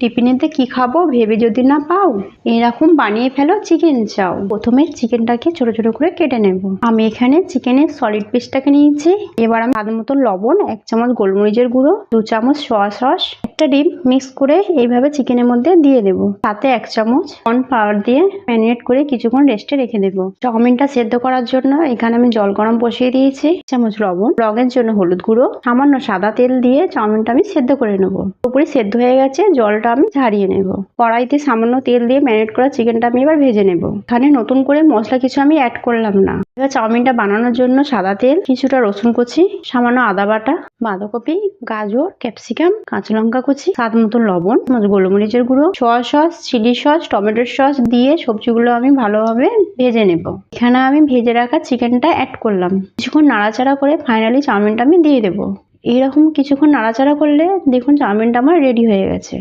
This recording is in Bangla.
টিফিনেতে কি খাবো ভেবে যদি না পাও, এরকম বানিয়ে ফেলো চিকেন চাও। প্রথমে চিকেনটাকে ছোট ছোট করে কেটে নেব। আমি এখানে চিকেনের সলিড পিসটাকে নিয়েছি। এবার আমি স্বাদ মতো লবণ, 1 চামচ গোলমরিচের গুঁড়ো, 2 চামচ সোয়া সস, একটা ডিম মিক্স করে এইভাবে চিকেনের মধ্যে দিয়ে দেব। সাথে 1 চামচ কর্নফ্লাওয়ার দিয়ে ম্যারিনেট করে কিছুক্ষণ রেস্টে রেখে দেব। চাউমিনটা সেদ্ধ করার জন্য এখানে আমি জল গরম বসিয়ে দিয়েছি। 1 চামচ লবণ, রঙের জন্য হলুদ গুঁড়ো, সামান্য সাদা তেল দিয়ে চাউমিনটা আমি সেদ্ধ করে নেব। পুরোপুরি সেদ্ধ হয়ে গেছে, জলটা আমি ঝারিয়ে নেব। কড়াইতে সামান্য তেল দিয়ে ম্যারিনেট করা চিকেনটা আমি এবার ভেজে নেব। এখানে নতুন করে মশলা কিছু আমি অ্যাড করলাম না। এবার চাউমিনটা বানানোর জন্য সাদা তেল, কিছুটা রসুন কুচি, সামান্য আদা বাটা, বাঁধাকপি, গাজর, ক্যাপসিকাম, কাঁচা লঙ্কা কুচি, স্বাদ মতো লবণ, গোলমরিচের গুঁড়ো, সোয়া সস, চিলি সস, টমেটোর সস দিয়ে সবজিগুলো আমি ভালোভাবে ভেজে নেব। এখানে আমি ভেজে রাখা চিকেনটা অ্যাড করলাম। কিছুক্ষণ নাড়াচাড়া করে ফাইনালি চাউমিনটা আমি দিয়ে দেবো। এইরকম কিছুক্ষণ নাড়াচাড়া করলে দেখুন চাউমিনটা আমার রেডি হয়ে গেছে।